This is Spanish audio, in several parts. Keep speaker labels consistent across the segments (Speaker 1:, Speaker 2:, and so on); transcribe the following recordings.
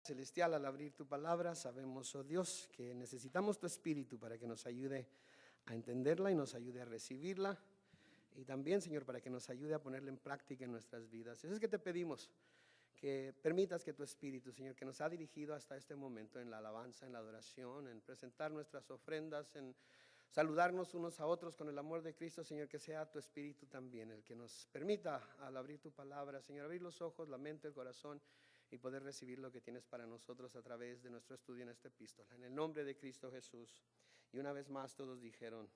Speaker 1: Celestial, al abrir tu palabra, sabemos, oh Dios, que necesitamos tu Espíritu para que nos ayude a entenderla y nos ayude a recibirla. Y también, Señor, para que nos ayude a ponerla en práctica en nuestras vidas. Eso es que te pedimos, que permitas que tu Espíritu, Señor, que nos ha dirigido hasta este momento en la alabanza, en la adoración, en presentar nuestras ofrendas, en saludarnos unos a otros con el amor de Cristo, Señor, que sea tu Espíritu también el que nos permita, al abrir tu palabra, Señor, abrir los ojos, la mente, el corazón y poder recibir lo que tienes para nosotros a través de nuestro estudio en esta epístola. En el nombre de Cristo Jesús. Y una vez más todos dijeron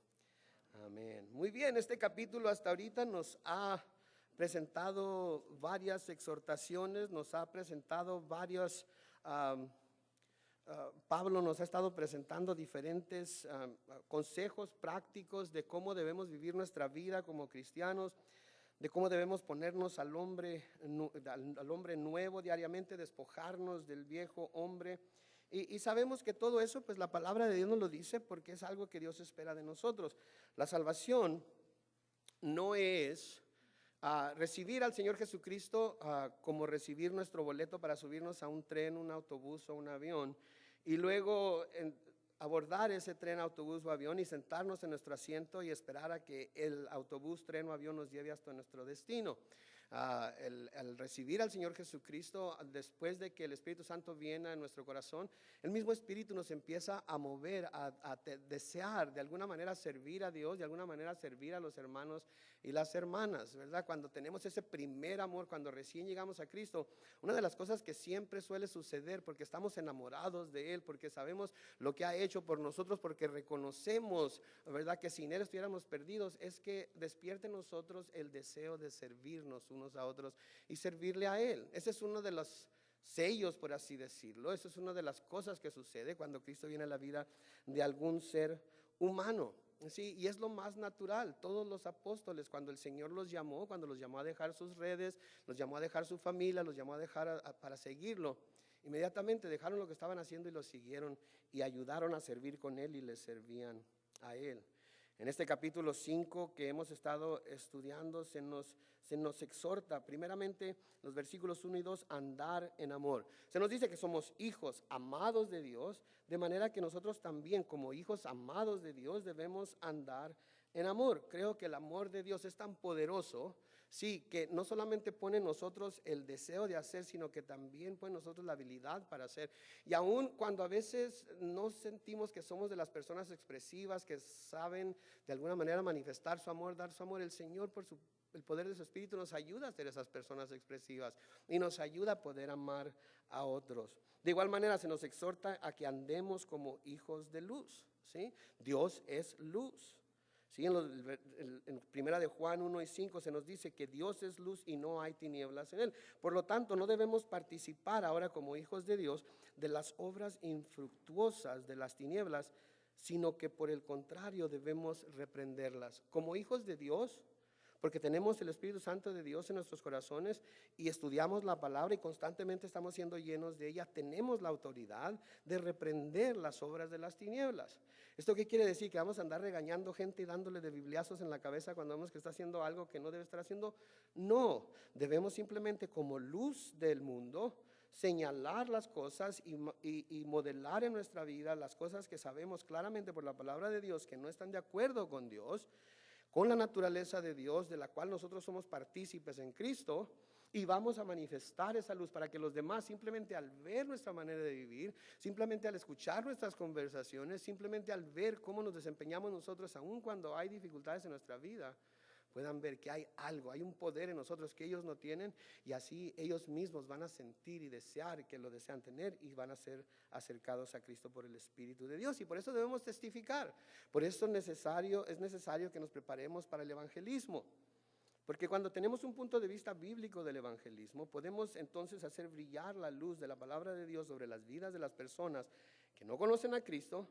Speaker 1: amén. Muy bien, este capítulo hasta ahorita nos ha presentado varias exhortaciones, nos ha presentado varios... Pablo nos ha estado presentando diferentes consejos prácticos de cómo debemos vivir nuestra vida como cristianos, de cómo debemos ponernos al hombre nuevo diariamente, despojarnos del viejo hombre. Y sabemos que todo eso, pues la palabra de Dios nos lo dice porque es algo que Dios espera de nosotros. La salvación no es recibir al Señor Jesucristo como recibir nuestro boleto para subirnos a un tren, un autobús o un avión y luego abordar ese tren, autobús o avión y sentarnos en nuestro asiento y esperar a que el autobús, tren o avión nos lleve hasta nuestro destino. El recibir al Señor Jesucristo, después de que el Espíritu Santo viene a nuestro corazón, el mismo Espíritu nos empieza a mover, a desear de alguna manera servir a Dios, de alguna manera servir a los hermanos y las hermanas, ¿verdad? Cuando tenemos ese primer amor, cuando recién llegamos a Cristo, una de las cosas que siempre suele suceder, porque estamos enamorados de Él, porque sabemos lo que ha hecho por nosotros, porque reconocemos, ¿verdad?, que sin Él estuviéramos perdidos, es que despierte en nosotros el deseo de servirnos unos a otros y servirle a Él. Ese es uno de los sellos, por así decirlo. Eso es una de las cosas que sucede cuando Cristo viene a la vida de algún ser humano. Sí, y es lo más natural. Todos los apóstoles, cuando el Señor los llamó, cuando los llamó a dejar sus redes, los llamó a dejar su familia, los llamó a dejar para seguirlo, inmediatamente dejaron lo que estaban haciendo y lo siguieron y ayudaron a servir con Él y le servían a Él. En este capítulo 5 que hemos estado estudiando se nos exhorta primeramente los versículos 1 y 2 a andar en amor. Se nos dice que somos hijos amados de Dios, de manera que nosotros también como hijos amados de Dios debemos andar en amor. Creo que el amor de Dios es tan poderoso, sí, que no solamente pone en nosotros el deseo de hacer, sino que también pone en nosotros la habilidad para hacer. Y aun cuando a veces no sentimos que somos de las personas expresivas, que saben de alguna manera manifestar su amor, dar su amor, el Señor por el poder de su Espíritu nos ayuda a ser esas personas expresivas y nos ayuda a poder amar a otros. De igual manera se nos exhorta a que andemos como hijos de luz, ¿sí? Dios es luz. Sí, en primera de Juan 1 y 5 se nos dice que Dios es luz y no hay tinieblas en Él. Por lo tanto, no debemos participar ahora como hijos de Dios de las obras infructuosas de las tinieblas, sino que por el contrario debemos reprenderlas. Como hijos de Dios, porque tenemos el Espíritu Santo de Dios en nuestros corazones y estudiamos la palabra y constantemente estamos siendo llenos de ella, tenemos la autoridad de reprender las obras de las tinieblas. ¿Esto qué quiere decir? ¿Que vamos a andar regañando gente y dándole de bibliazos en la cabeza cuando vemos que está haciendo algo que no debe estar haciendo? No, debemos simplemente como luz del mundo señalar las cosas y modelar en nuestra vida las cosas que sabemos claramente por la palabra de Dios que no están de acuerdo con Dios, con la naturaleza de Dios, de la cual nosotros somos partícipes en Cristo, y vamos a manifestar esa luz para que los demás, simplemente al ver nuestra manera de vivir, simplemente al escuchar nuestras conversaciones, simplemente al ver cómo nos desempeñamos nosotros, aun cuando hay dificultades en nuestra vida, puedan ver que hay algo, hay un poder en nosotros que ellos no tienen, y así ellos mismos van a sentir y desear que lo desean tener y van a ser acercados a Cristo por el Espíritu de Dios. Y por eso debemos testificar. Por eso es necesario que nos preparemos para el evangelismo. Porque cuando tenemos un punto de vista bíblico del evangelismo, podemos entonces hacer brillar la luz de la palabra de Dios sobre las vidas de las personas que no conocen a Cristo,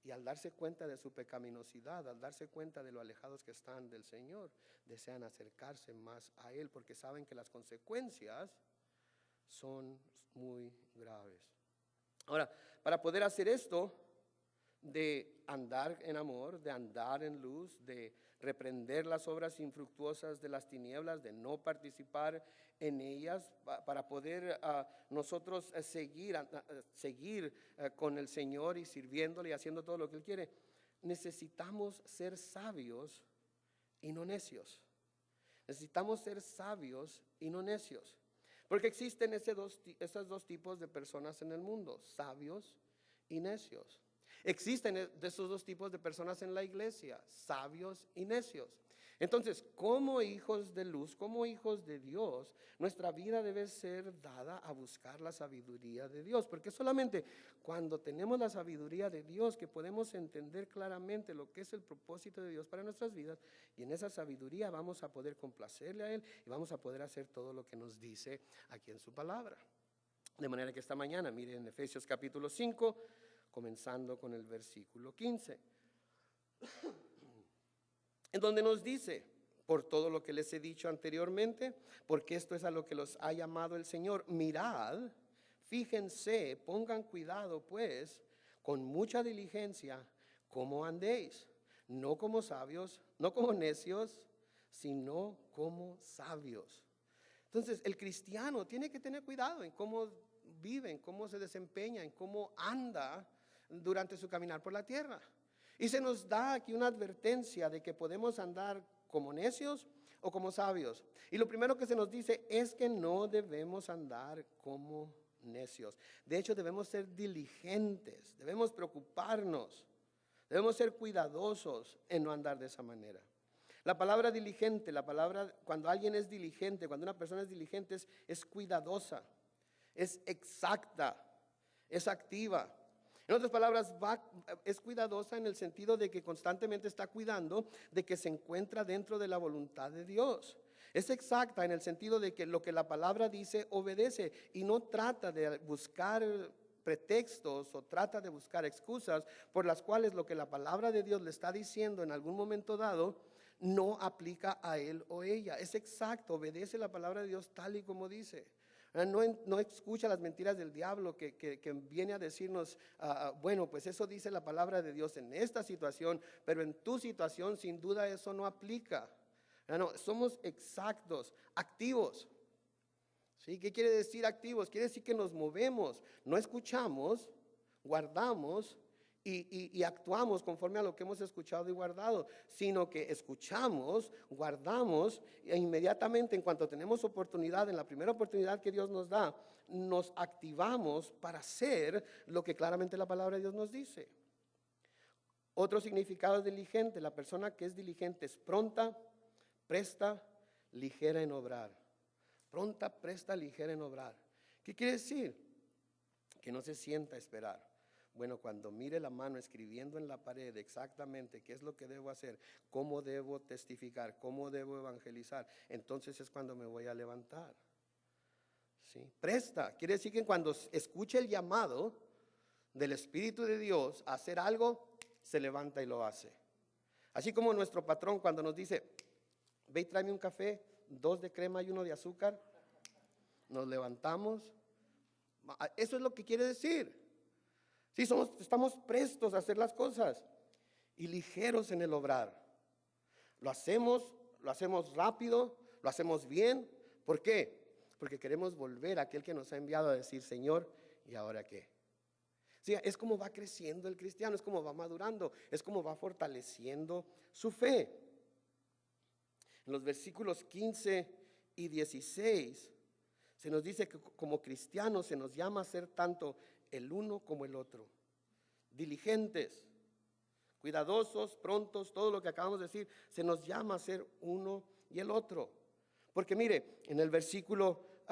Speaker 1: y al darse cuenta de su pecaminosidad, al darse cuenta de lo alejados que están del Señor, desean acercarse más a Él porque saben que las consecuencias son muy graves. Ahora, para poder hacer esto, de andar en amor, de andar en luz, de reprender las obras infructuosas de las tinieblas, de no participar en ellas, para poder nosotros seguir con el Señor y sirviéndole y haciendo todo lo que Él quiere. Necesitamos ser sabios y no necios. Necesitamos ser sabios y no necios. Porque existen esos dos tipos de personas en el mundo, sabios y necios. Existen de esos dos tipos de personas en la iglesia, sabios y necios. Entonces, como hijos de luz, como hijos de Dios, nuestra vida debe ser dada a buscar la sabiduría de Dios, porque solamente cuando tenemos la sabiduría de Dios que podemos entender claramente lo que es el propósito de Dios para nuestras vidas, y en esa sabiduría vamos a poder complacerle a Él y vamos a poder hacer todo lo que nos dice aquí en su palabra. De manera que esta mañana, miren Efesios capítulo 5, comenzando con el versículo 15, en donde nos dice: por todo lo que les he dicho anteriormente, porque esto es a lo que los ha llamado el Señor, mirad, fíjense, pongan cuidado pues, con mucha diligencia, cómo andéis, no como sabios, no como necios, sino como sabios. Entonces, el cristiano tiene que tener cuidado en cómo vive, en cómo se desempeña, en cómo anda durante su caminar por la tierra. Y se nos da aquí una advertencia de que podemos andar como necios o como sabios. Y lo primero que se nos dice es que no debemos andar como necios. De hecho, debemos ser diligentes, debemos preocuparnos, debemos ser cuidadosos en no andar de esa manera. La palabra diligente, cuando alguien es diligente, cuando una persona es diligente, es cuidadosa, es exacta, es activa. En otras palabras, es cuidadosa en el sentido de que constantemente está cuidando de que se encuentra dentro de la voluntad de Dios. Es exacta en el sentido de que lo que la palabra dice obedece y no trata de buscar pretextos o trata de buscar excusas por las cuales lo que la palabra de Dios le está diciendo en algún momento dado no aplica a él o ella. Es exacto, obedece la palabra de Dios tal y como dice. No escucha las mentiras del diablo que viene a decirnos, bueno, pues eso dice la palabra de Dios en esta situación, pero en tu situación sin duda eso no aplica. No, somos exactos, activos. ¿Sí? ¿Qué quiere decir activos? Quiere decir que nos movemos, no escuchamos, guardamos y actuamos conforme a lo que hemos escuchado y guardado, sino que escuchamos, guardamos e inmediatamente en cuanto tenemos oportunidad, en la primera oportunidad que Dios nos da, nos activamos para hacer lo que claramente la palabra de Dios nos dice. Otro significado de diligente: la persona que es diligente es pronta, presta, ligera en obrar. Pronta, presta, ligera en obrar. ¿Qué quiere decir? Que no se sienta a esperar. Bueno, cuando mire la mano escribiendo en la pared exactamente qué es lo que debo hacer, cómo debo testificar, cómo debo evangelizar, entonces es cuando me voy a levantar. ¿Sí? Presta, quiere decir que cuando escuche el llamado del Espíritu de Dios a hacer algo, se levanta y lo hace. Así como nuestro patrón cuando nos dice: ve y tráeme un café, 2 de crema y 1 de azúcar, nos levantamos. Eso es lo que quiere decir. Sí, estamos prestos a hacer las cosas y ligeros en el obrar. Lo hacemos rápido, lo hacemos bien. ¿Por qué? Porque queremos volver a aquel que nos ha enviado a decir: Señor, ¿y ahora qué? Sí, es como va creciendo el cristiano, es como va madurando, es como va fortaleciendo su fe. En los versículos 15 y 16 se nos dice que como cristianos se nos llama a ser tanto el uno como el otro. Diligentes, cuidadosos, prontos, todo lo que acabamos de decir, se nos llama a ser uno y el otro. Porque mire, en el versículo,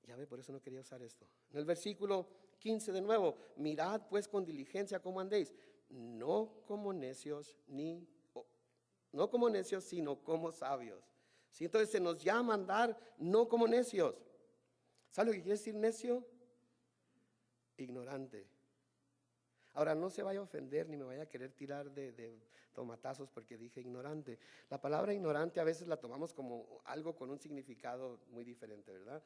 Speaker 1: ya ve, por eso no quería usar esto. En el versículo 15 de nuevo: mirad pues con diligencia cómo andéis, no como necios, sino como sabios. ¿Sí? Entonces se nos llama a andar no como necios. ¿Sabe lo que quiere decir necio? Ignorante. Ahora, no se vaya a ofender ni me vaya a querer tirar de tomatazos porque dije ignorante. La palabra ignorante a veces la tomamos como algo con un significado muy diferente, ¿verdad?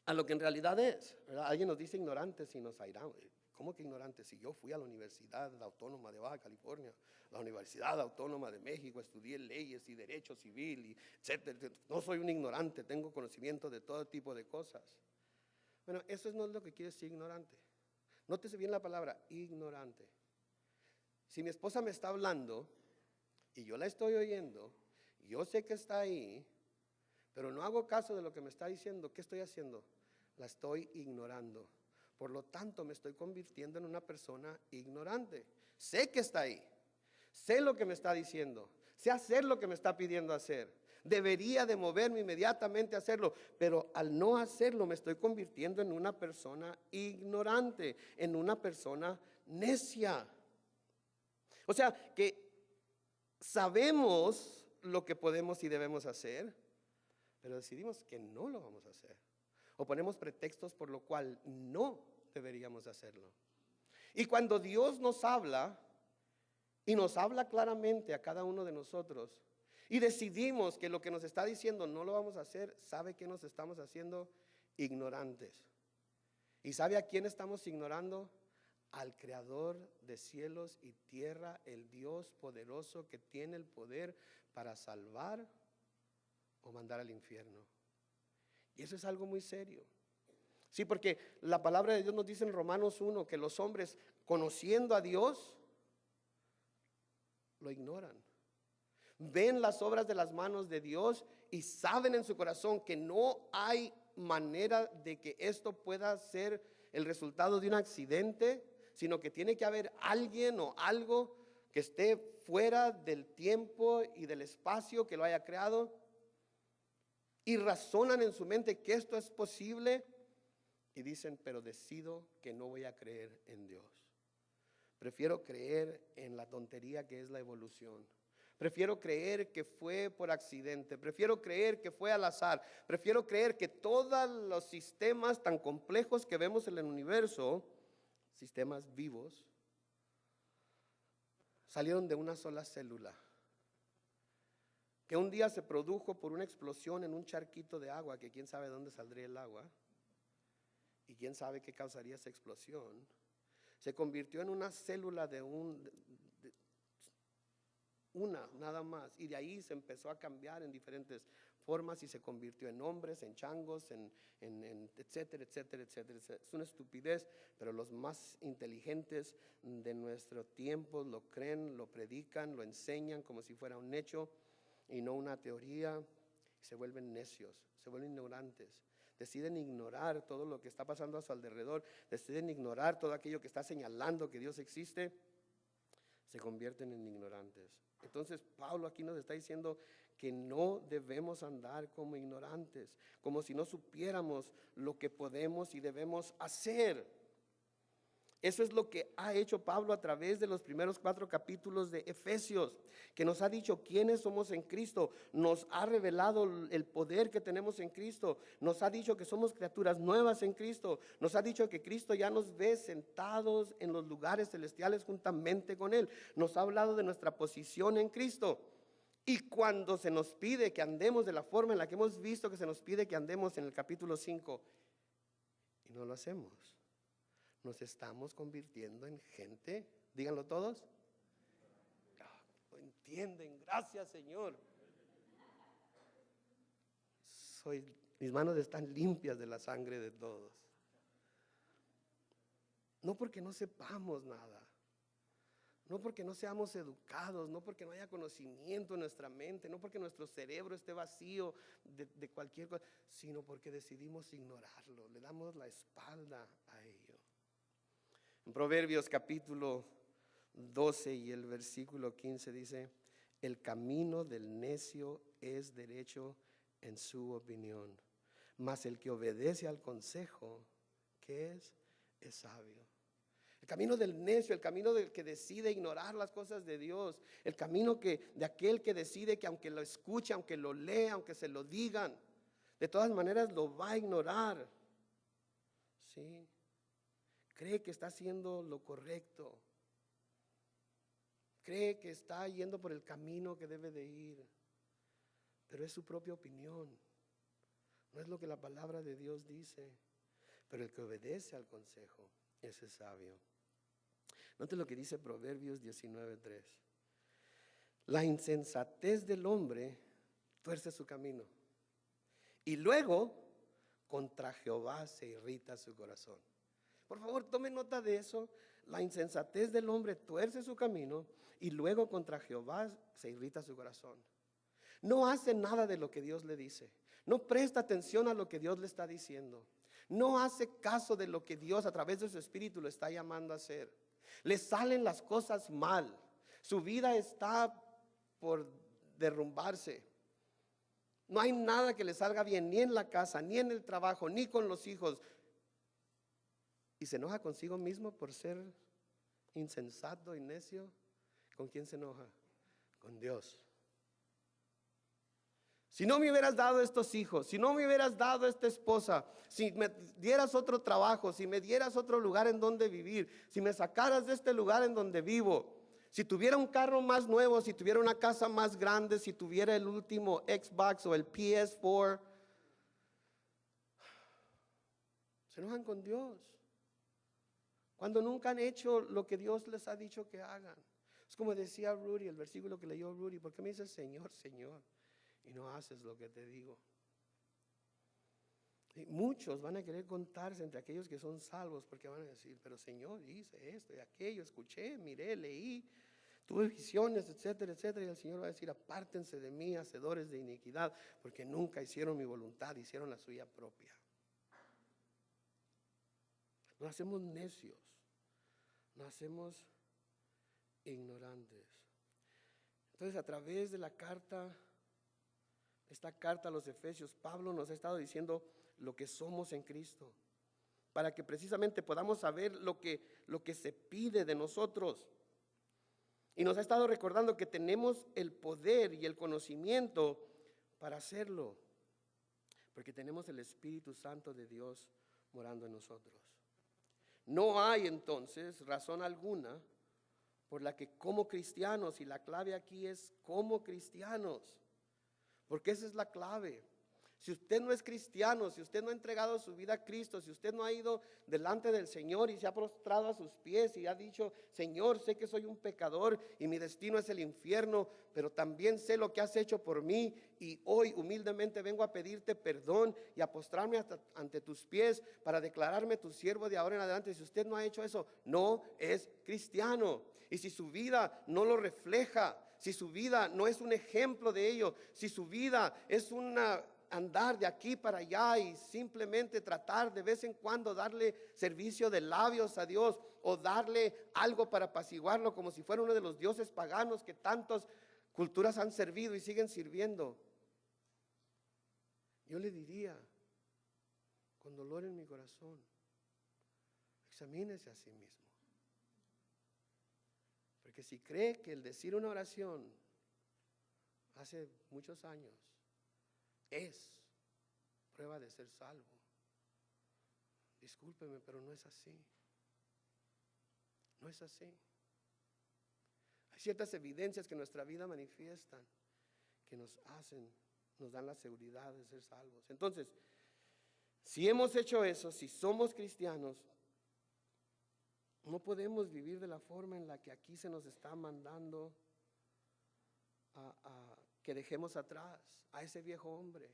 Speaker 1: A lo que en realidad es, ¿verdad? Alguien nos dice ignorantes y nos airamos. ¿cómo que ignorante? Si yo fui a la Universidad Autónoma de Baja California, la Universidad Autónoma de México, estudié leyes y derecho civil, y etcétera. No soy un ignorante, tengo conocimiento de todo tipo de cosas. Bueno, eso no es lo que quiere decir ignorante. Nótese bien la palabra, ignorante. Si mi esposa me está hablando y yo la estoy oyendo, yo sé que está ahí, pero no hago caso de lo que me está diciendo, ¿qué estoy haciendo? La estoy ignorando. Por lo tanto, me estoy convirtiendo en una persona ignorante. Sé que está ahí, sé lo que me está diciendo, sé hacer lo que me está pidiendo hacer. Debería de moverme inmediatamente a hacerlo, pero al no hacerlo me estoy convirtiendo en una persona ignorante, en una persona necia. O sea, que sabemos lo que podemos y debemos hacer, pero decidimos que no lo vamos a hacer. O ponemos pretextos por lo cual no deberíamos hacerlo. Y cuando Dios nos habla, y nos habla claramente a cada uno de nosotros, y decidimos que lo que nos está diciendo no lo vamos a hacer, ¿sabe qué nos estamos haciendo? Ignorantes. ¿Y sabe a quién estamos ignorando? Al Creador de cielos y tierra, el Dios poderoso que tiene el poder para salvar o mandar al infierno. Y eso es algo muy serio. Sí, porque la palabra de Dios nos dice en Romanos 1 que los hombres, conociendo a Dios, lo ignoran. Ven las obras de las manos de Dios y saben en su corazón que no hay manera de que esto pueda ser el resultado de un accidente, sino que tiene que haber alguien o algo que esté fuera del tiempo y del espacio que lo haya creado, y razonan en su mente que esto es posible y dicen, pero decido que no voy a creer en Dios. Prefiero creer en la tontería que es la evolución. Prefiero creer que fue por accidente. Prefiero creer que fue al azar. Prefiero creer que todos los sistemas tan complejos que vemos en el universo, sistemas vivos, salieron de una sola célula, que un día se produjo por una explosión en un charquito de agua, que quién sabe dónde saldría el agua, y quién sabe qué causaría esa explosión. Se convirtió en una célula de una nada más, y de ahí se empezó a cambiar en diferentes formas y se convirtió en hombres, en changos, en etcétera, etcétera, etcétera. Es una estupidez, pero los más inteligentes de nuestro tiempo lo creen, lo predican, lo enseñan como si fuera un hecho y no una teoría. Se vuelven necios, se vuelven ignorantes. Deciden ignorar todo lo que está pasando a su alrededor, deciden ignorar todo aquello que está señalando que Dios existe, se convierten en ignorantes. Entonces Pablo aquí nos está diciendo que no debemos andar como ignorantes, como si no supiéramos lo que podemos y debemos hacer. Eso es lo que ha hecho Pablo a través de los primeros 4 capítulos de Efesios, que nos ha dicho quiénes somos en Cristo, nos ha revelado el poder que tenemos en Cristo, nos ha dicho que somos criaturas nuevas en Cristo, nos ha dicho que Cristo ya nos ve sentados en los lugares celestiales juntamente con Él, nos ha hablado de nuestra posición en Cristo. Y cuando se nos pide que andemos de la forma en la que hemos visto que se nos pide que andemos en el capítulo 5, y no lo hacemos, nos estamos convirtiendo en gente, díganlo todos. Lo entienden, gracias Señor. Mis manos están limpias de la sangre de todos. No porque no sepamos nada, no porque no seamos educados, no porque no haya conocimiento en nuestra mente, no porque nuestro cerebro esté vacío de cualquier cosa, sino porque decidimos ignorarlo, le damos la espalda a ello. En Proverbios capítulo 12 y el versículo 15 dice, el camino del necio es derecho en su opinión, mas el que obedece al consejo, ¿qué es? Es sabio. El camino del necio, el camino del que decide ignorar las cosas de Dios, el camino de aquel que decide que aunque lo escuche, aunque lo lea, aunque se lo digan, de todas maneras lo va a ignorar. ¿Sí? Cree que está haciendo lo correcto. Cree que está yendo por el camino que debe de ir. Pero es su propia opinión. No es lo que la palabra de Dios dice. Pero el que obedece al consejo, ese sabio. Note lo que dice Proverbios 19:3. La insensatez del hombre tuerce su camino, y luego contra Jehová se irrita su corazón. Por favor, tome nota de eso. La insensatez del hombre tuerce su camino, y luego contra Jehová se irrita su corazón. No hace nada de lo que Dios le dice. No presta atención a lo que Dios le está diciendo. No hace caso de lo que Dios a través de su espíritu le está llamando a hacer. Le salen las cosas mal. Su vida está por derrumbarse. No hay nada que le salga bien, ni en la casa, ni en el trabajo, ni con los hijos. Y se enoja consigo mismo por ser insensato y necio. ¿Con quién se enoja? Con Dios. Si no me hubieras dado estos hijos, si no me hubieras dado esta esposa, si me dieras otro trabajo, si me dieras otro lugar en donde vivir, si me sacaras de este lugar en donde vivo, si tuviera un carro más nuevo, si tuviera una casa más grande, si tuviera el último Xbox o el PS4, se enojan con Dios cuando nunca han hecho lo que Dios les ha dicho que hagan. Es como decía Rudy, el versículo que leyó Rudy: ¿por qué me dices Señor, Señor, y no haces lo que te digo? Y muchos van a querer contarse entre aquellos que son salvos, porque van a decir: pero Señor, hice esto y aquello, escuché, miré, leí, tuve visiones, etcétera, etcétera. Y el Señor va a decir: apártense de mí, hacedores de iniquidad, porque nunca hicieron mi voluntad, hicieron la suya propia. Nos hacemos necios, nos hacemos ignorantes. Entonces, a través de esta carta a los Efesios, Pablo nos ha estado diciendo lo que somos en Cristo, para que precisamente podamos saber lo que se pide de nosotros. Y nos ha estado recordando que tenemos el poder y el conocimiento para hacerlo, porque tenemos el Espíritu Santo de Dios morando en nosotros. No hay entonces razón alguna por la que como cristianos, y la clave aquí es como cristianos, porque esa es la clave. Si usted no es cristiano, si usted no ha entregado su vida a Cristo, si usted no ha ido delante del Señor y se ha prostrado a sus pies y ha dicho: Señor, sé que soy un pecador y mi destino es el infierno, pero también sé lo que has hecho por mí, y hoy humildemente vengo a pedirte perdón y a postrarme ante tus pies para declararme tu siervo de ahora en adelante. Si usted no ha hecho eso, no es cristiano. Y si su vida no lo refleja, si su vida no es un ejemplo de ello, si su vida es andar de aquí para allá y simplemente tratar de vez en cuando darle servicio de labios a Dios, o darle algo para apaciguarlo como si fuera uno de los dioses paganos que tantas culturas han servido y siguen sirviendo, yo le diría, con dolor en mi corazón, examínese a sí mismo. Porque si cree que el decir una oración hace muchos años es prueba de ser salvo, discúlpeme, pero no es así. No es así. Hay ciertas evidencias que nuestra vida manifiestan que nos dan la seguridad de ser salvos. Entonces, si hemos hecho eso, si somos cristianos, no podemos vivir de la forma en la que aquí se nos está mandando a que dejemos atrás a ese viejo hombre.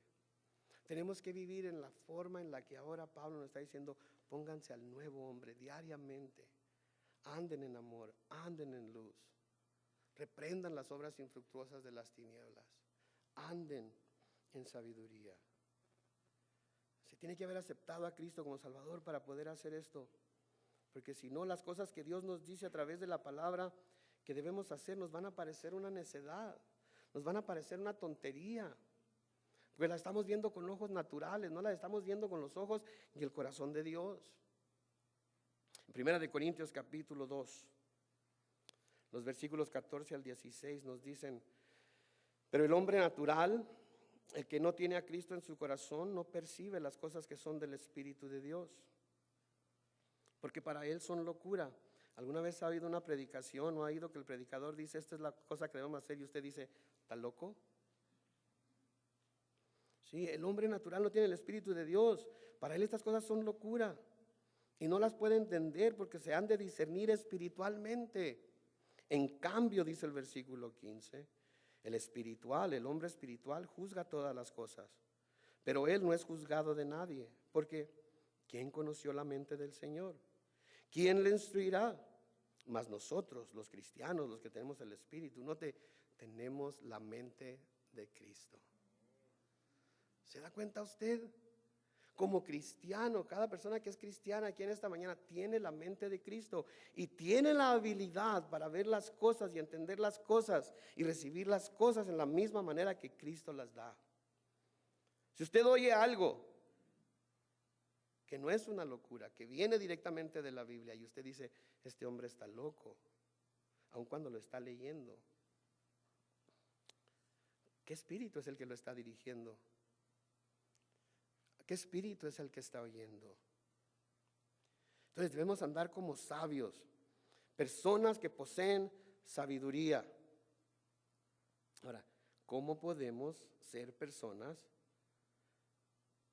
Speaker 1: Tenemos que vivir en la forma en la que ahora Pablo nos está diciendo: pónganse al nuevo hombre diariamente, anden en amor, anden en luz, reprendan las obras infructuosas de las tinieblas, anden en sabiduría. Se tiene que haber aceptado a Cristo como Salvador para poder hacer esto, porque si no, las cosas que Dios nos dice a través de la palabra que debemos hacer nos van a parecer una necedad, nos van a parecer una tontería, porque la estamos viendo con ojos naturales, no la estamos viendo con los ojos y el corazón de Dios. En 1 Corintios capítulo 2, los versículos 14 al 16 nos dicen: pero el hombre natural, el que no tiene a Cristo en su corazón, no percibe las cosas que son del Espíritu de Dios, porque para él son locura. ¿Alguna vez ha oído una predicación o ha oído que el predicador dice: esta es la cosa que debemos hacer, y usted dice: ¿está loco? Sí, el hombre natural no tiene el Espíritu de Dios. Para él estas cosas son locura. y no las puede entender porque se han de discernir espiritualmente. En cambio, dice el versículo 15, el hombre espiritual juzga todas las cosas, pero él no es juzgado de nadie, porque ¿quién conoció la mente del Señor? ¿Quién le instruirá? Mas nosotros, los cristianos, los que tenemos el Espíritu, tenemos la mente de Cristo. ¿Se da cuenta usted? Como cristiano, cada persona que es cristiana aquí en esta mañana tiene la mente de Cristo y tiene la habilidad para ver las cosas y entender las cosas y recibir las cosas en la misma manera que Cristo las da. Si usted oye algo que no es una locura, que viene directamente de la Biblia y usted dice, este hombre está loco, aun cuando lo está leyendo, ¿qué espíritu es el que lo está dirigiendo? ¿Qué espíritu es el que está oyendo? Entonces debemos andar como sabios, personas que poseen sabiduría. Ahora, ¿cómo podemos ser personas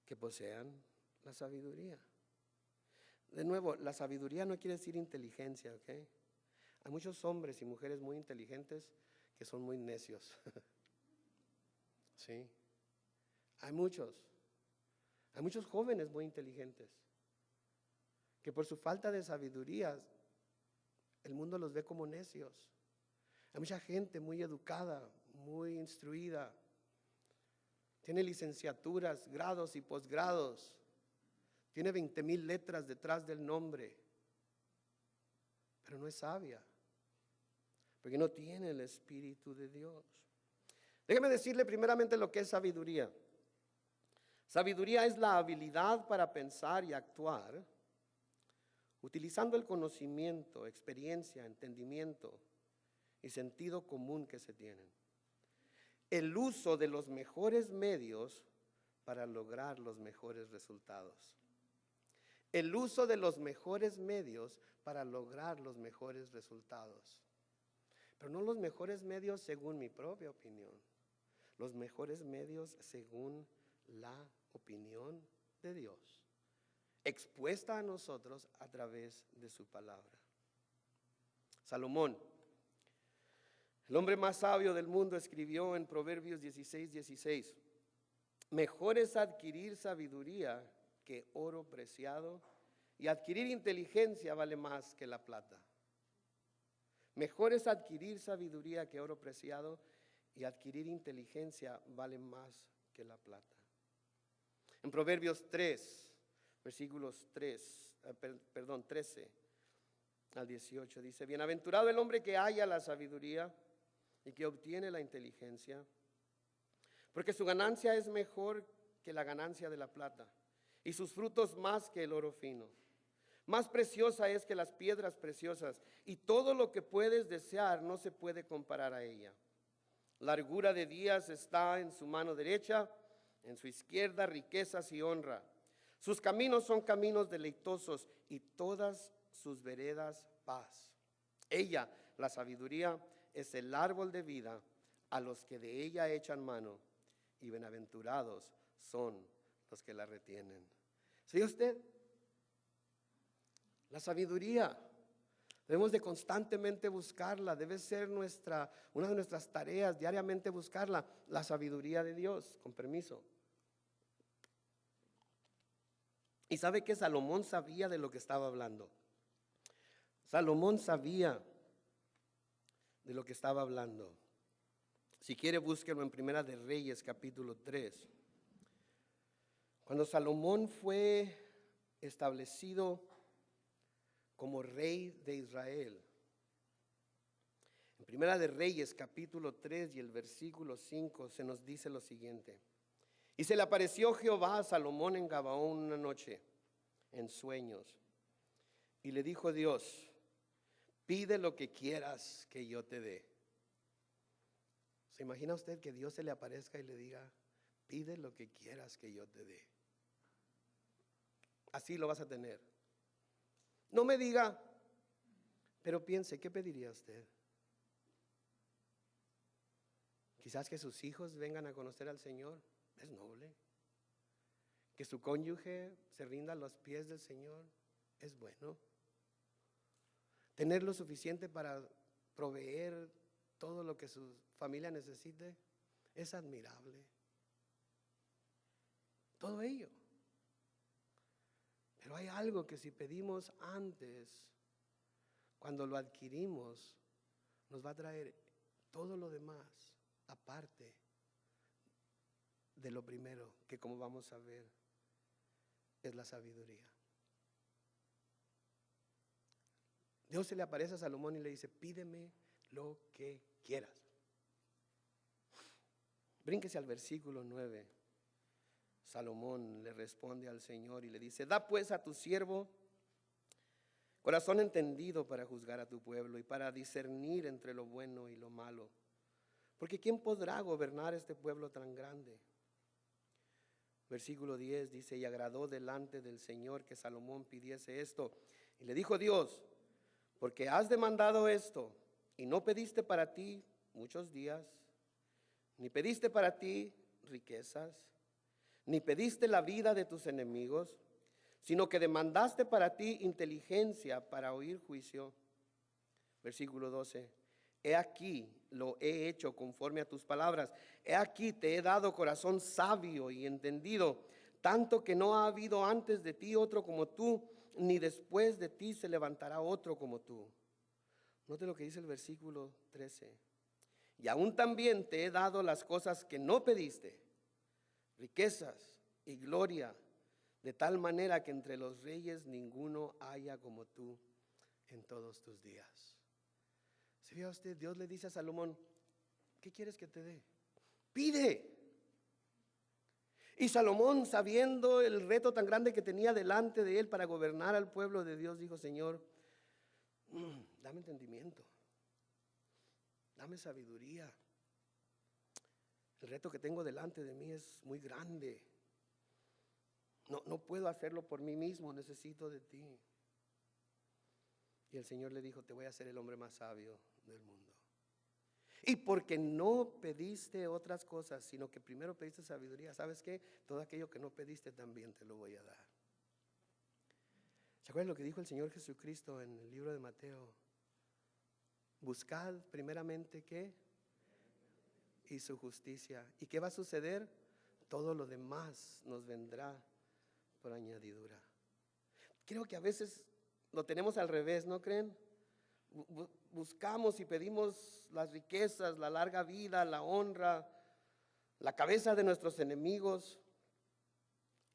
Speaker 1: que posean la sabiduría? De nuevo, la sabiduría no quiere decir inteligencia, ¿ok? Hay muchos hombres y mujeres muy inteligentes que son muy necios. Sí, hay muchos jóvenes muy inteligentes que por su falta de sabiduría el mundo los ve como necios. Hay mucha gente muy educada, muy instruida, tiene licenciaturas, grados y posgrados, tiene 20,000 letras detrás del nombre, pero no es sabia, porque no tiene el Espíritu de Dios. Déjeme decirle primeramente lo que es sabiduría. Sabiduría es la habilidad para pensar y actuar utilizando el conocimiento, experiencia, entendimiento y sentido común que se tienen. El uso de los mejores medios para lograr los mejores resultados. El uso de los mejores medios para lograr los mejores resultados. Pero no los mejores medios según mi propia opinión. Los mejores medios según la opinión de Dios, expuesta a nosotros a través de su palabra. Salomón, el hombre más sabio del mundo, escribió en Proverbios 16:16, mejor es adquirir sabiduría que oro preciado, y adquirir inteligencia vale más que la plata. Mejor es adquirir sabiduría que oro preciado, y adquirir inteligencia vale más que la plata. En Proverbios 3, versículos 13 al 18, dice, bienaventurado el hombre que halla la sabiduría y que obtiene la inteligencia, porque su ganancia es mejor que la ganancia de la plata, y sus frutos más que el oro fino. Más preciosa es que las piedras preciosas, y todo lo que puedes desear no se puede comparar a ella. Largura de días está en su mano derecha, en su izquierda riquezas y honra. Sus caminos son caminos deleitosos y todas sus veredas paz. Ella, la sabiduría, es el árbol de vida a los que de ella echan mano, y bienaventurados son los que la retienen. ¿Sí usted? La sabiduría debemos de constantemente buscarla, debe ser una de nuestras tareas, diariamente buscarla, la sabiduría de Dios, con permiso. Y sabe que Salomón sabía de lo que estaba hablando. Salomón sabía de lo que estaba hablando. Si quiere, búsquelo en Primera de Reyes, capítulo 3. Cuando Salomón fue establecido como rey de Israel, en Primera de Reyes, capítulo 3 y el versículo 5, se nos dice lo siguiente. Y se le apareció Jehová a Salomón en Gabaón una noche, en sueños. Y le dijo Dios, pide lo que quieras que yo te dé. ¿Se imagina usted que Dios se le aparezca y le diga, pide lo que quieras que yo te dé? Así lo vas a tener. No me diga, pero piense, ¿qué pediría usted? Quizás que sus hijos vengan a conocer al Señor. Es noble. Que su cónyuge se rinda a los pies del Señor es bueno. Tener lo suficiente para proveer todo lo que su familia necesite es admirable. Todo ello. Pero hay algo que si pedimos antes, cuando lo adquirimos, nos va a traer todo lo demás, aparte de lo primero, que como vamos a ver, es la sabiduría. Dios se le aparece a Salomón y le dice, pídeme lo que quieras. Brínquese al versículo 9. Salomón le responde al Señor y le dice, da pues a tu siervo corazón entendido para juzgar a tu pueblo y para discernir entre lo bueno y lo malo. Porque ¿quién podrá gobernar este pueblo tan grande? Versículo 10 dice, y agradó delante del Señor que Salomón pidiese esto. Y le dijo Dios, porque has demandado esto y no pediste para ti muchos días, ni pediste para ti riquezas, ni pediste la vida de tus enemigos, sino que demandaste para ti inteligencia para oír juicio. Versículo 12. He aquí lo he hecho conforme a tus palabras. He aquí te he dado corazón sabio y entendido, tanto que no ha habido antes de ti otro como tú, ni después de ti se levantará otro como tú. Note lo que dice el versículo 13. Y aún también te he dado las cosas que no pediste, riquezas y gloria, de tal manera que entre los reyes ninguno haya como tú en todos tus días. ¿Se ve usted? Dios le dice a Salomón, ¿qué quieres que te dé? Pide. Y Salomón, sabiendo el reto tan grande que tenía delante de él para gobernar al pueblo de Dios, dijo, Señor, dame entendimiento, dame sabiduría. El reto que tengo delante de mí es muy grande. No puedo hacerlo por mí mismo, necesito de ti. Y el Señor le dijo, te voy a hacer el hombre más sabio del mundo. Y porque no pediste otras cosas, sino que primero pediste sabiduría, ¿sabes qué? Todo aquello que no pediste también te lo voy a dar. ¿Se acuerdan lo que dijo el Señor Jesucristo en el libro de Mateo? Buscad primeramente, ¿qué? Y su justicia. ¿Y qué va a suceder? Todo lo demás nos vendrá por añadidura. Creo que a veces lo tenemos al revés, ¿no creen? Buscamos y pedimos las riquezas, la larga vida, la honra, la cabeza de nuestros enemigos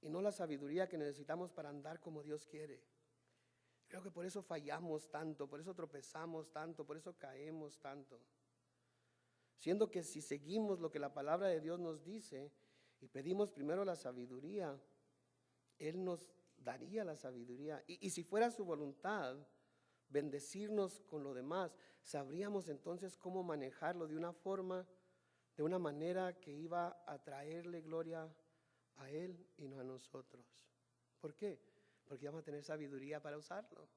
Speaker 1: y no la sabiduría que necesitamos para andar como Dios quiere. Creo que por eso fallamos tanto, por eso tropezamos tanto, por eso caemos tanto. Siendo que si seguimos lo que la palabra de Dios nos dice y pedimos primero la sabiduría, Él nos daría la sabiduría. Y si fuera su voluntad bendecirnos con lo demás, sabríamos entonces cómo manejarlo de una forma, de una manera que iba a traerle gloria a Él y no a nosotros. ¿Por qué? Porque vamos a tener sabiduría para usarlo.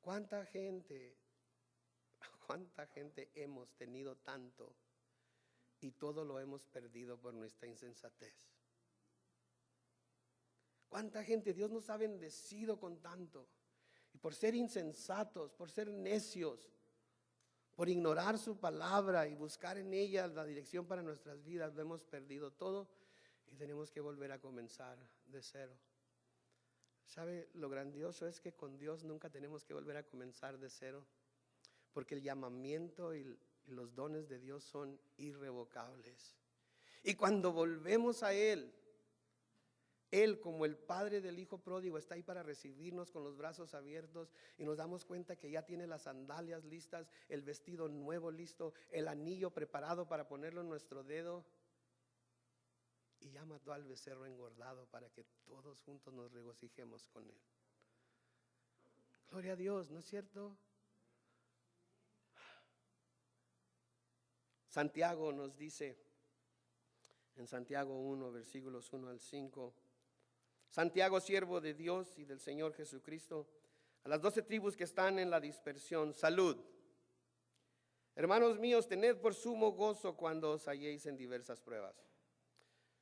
Speaker 1: ¿Cuánta gente hemos tenido tanto y todo lo hemos perdido por nuestra insensatez? ¿Cuánta gente Dios nos ha bendecido con tanto? Y por ser insensatos, por ser necios, por ignorar su palabra y buscar en ella la dirección para nuestras vidas, lo hemos perdido todo y tenemos que volver a comenzar de cero. ¿Sabe? Lo grandioso es que con Dios nunca tenemos que volver a comenzar de cero, porque el llamamiento y los dones de Dios son irrevocables. Y cuando volvemos a Él como el padre del hijo pródigo está ahí para recibirnos con los brazos abiertos y nos damos cuenta que ya tiene las sandalias listas, el vestido nuevo listo, el anillo preparado para ponerlo en nuestro dedo. Y ya mató al becerro engordado para que todos juntos nos regocijemos con él. Gloria a Dios, ¿no es cierto? Santiago nos dice en Santiago 1, versículos 1 al 5. Santiago, siervo de Dios y del Señor Jesucristo, a las 12 tribus que están en la dispersión, salud. Hermanos míos, tened por sumo gozo cuando os halléis en diversas pruebas,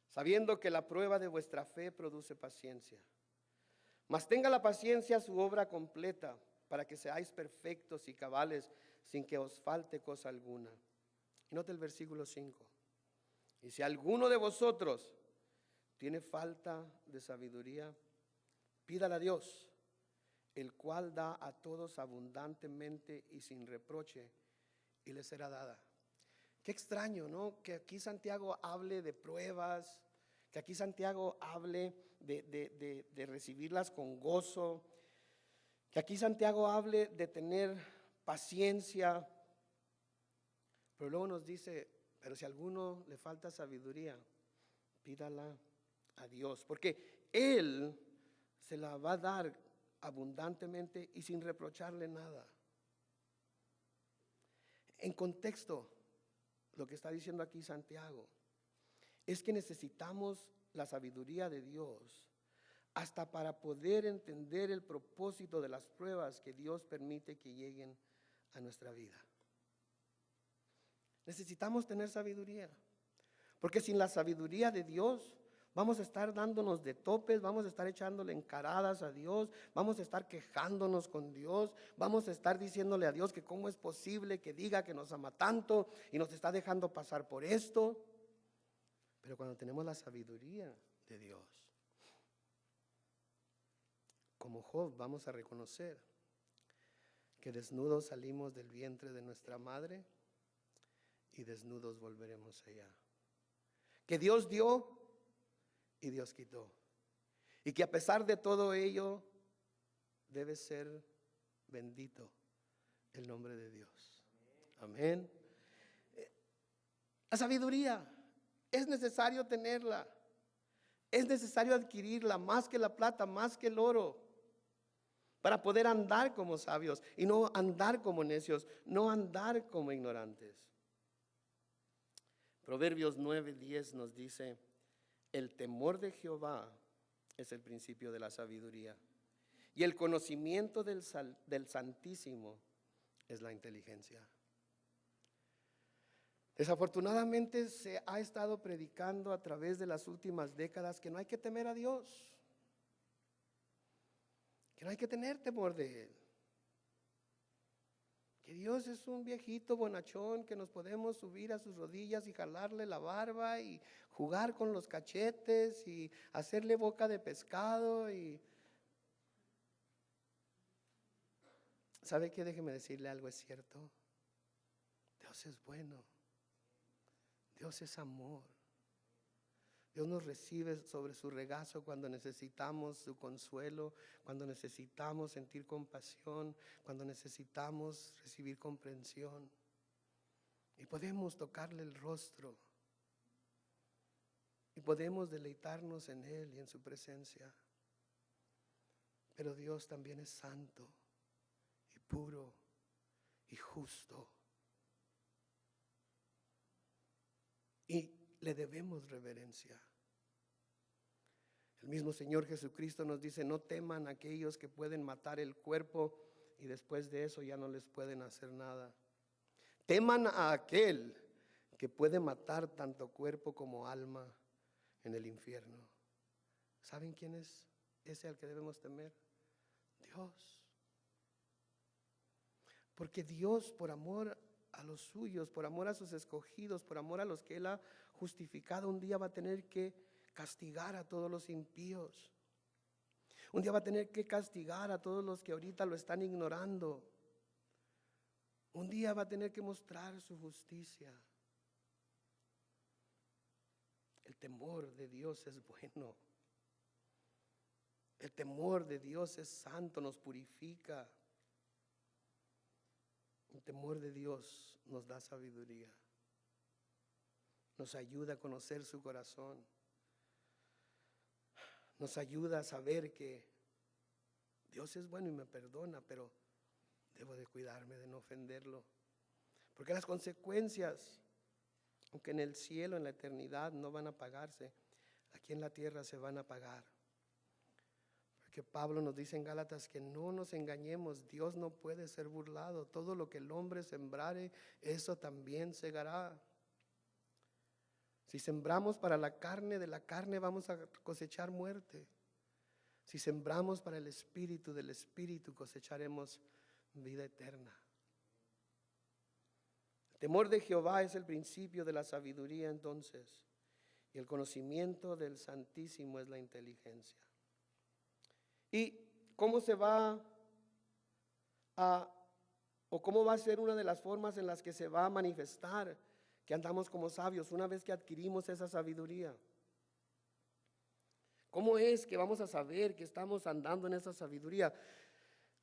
Speaker 1: sabiendo que la prueba de vuestra fe produce paciencia. Mas tenga la paciencia su obra completa, para que seáis perfectos y cabales, sin que os falte cosa alguna. Y note el versículo 5. Y si alguno de vosotros tiene falta de sabiduría, pídala a Dios, el cual da a todos abundantemente y sin reproche, y le será dada. Qué extraño, ¿no? Que aquí Santiago hable de pruebas, que aquí Santiago hable de recibirlas con gozo, que aquí Santiago hable de tener paciencia, pero luego nos dice, pero si a alguno le falta sabiduría, pídala a Dios, porque Él se la va a dar abundantemente y sin reprocharle nada. En contexto, lo que está diciendo aquí Santiago es que necesitamos la sabiduría de Dios hasta para poder entender el propósito de las pruebas que Dios permite que lleguen a nuestra vida. Necesitamos tener sabiduría, porque sin la sabiduría de Dios vamos a estar dándonos de topes, vamos a estar echándole encaradas a Dios, vamos a estar quejándonos con Dios, vamos a estar diciéndole a Dios que cómo es posible que diga que nos ama tanto y nos está dejando pasar por esto. Pero cuando tenemos la sabiduría de Dios, como Job, vamos a reconocer que desnudos salimos del vientre de nuestra madre y desnudos volveremos allá. Que Dios dio y Dios quitó. Y que a pesar de todo ello, debe ser bendito el nombre de Dios. Amén. La sabiduría es necesario tenerla. Es necesario adquirirla más que la plata, más que el oro, para poder andar como sabios y no andar como necios, no andar como ignorantes. Proverbios 9:10 nos dice: el temor de Jehová es el principio de la sabiduría, y el conocimiento del Santísimo es la inteligencia. Desafortunadamente se ha estado predicando a través de las últimas décadas que no hay que temer a Dios, que no hay que tener temor de Él, que Dios es un viejito bonachón que nos podemos subir a sus rodillas y jalarle la barba y jugar con los cachetes y hacerle boca de pescado. Y ¿sabe qué? Déjeme decirle algo, es cierto. Dios es bueno. Dios es amor. Dios nos recibe sobre su regazo cuando necesitamos su consuelo, cuando necesitamos sentir compasión, cuando necesitamos recibir comprensión. Y podemos tocarle el rostro. Y podemos deleitarnos en Él y en su presencia. Pero Dios también es santo y puro y justo. Y le debemos reverencia. El mismo Señor Jesucristo nos dice: no teman a aquellos que pueden matar el cuerpo y después de eso ya no les pueden hacer nada. Teman a aquel que puede matar tanto cuerpo como alma en el infierno. ¿Saben quién es ese al que debemos temer? Dios. Porque Dios, por amor a los suyos, por amor a sus escogidos, por amor a los que Él ha justificado, un día va a tener que castigar a todos los impíos. Un día va a tener que castigar a todos los que ahorita lo están ignorando. Un día va a tener que mostrar su justicia. El temor de Dios es bueno. El temor de Dios es santo, nos purifica. El temor de Dios nos da sabiduría. Nos ayuda a conocer su corazón. Nos ayuda a saber que Dios es bueno y me perdona, pero debo de cuidarme de no ofenderlo. Porque las consecuencias, aunque en el cielo, en la eternidad, no van a pagarse, aquí en la tierra se van a pagar. Porque Pablo nos dice en Gálatas que no nos engañemos, Dios no puede ser burlado. Todo lo que el hombre sembrare, eso también segará. Si sembramos para la carne, de la carne vamos a cosechar muerte. Si sembramos para el Espíritu, del Espíritu cosecharemos vida eterna. El temor de Jehová es el principio de la sabiduría entonces, y el conocimiento del Santísimo es la inteligencia. ¿Y cómo se va cómo va a ser una de las formas en las que se va a manifestar que andamos como sabios una vez que adquirimos esa sabiduría? ¿Cómo es que vamos a saber que estamos andando en esa sabiduría?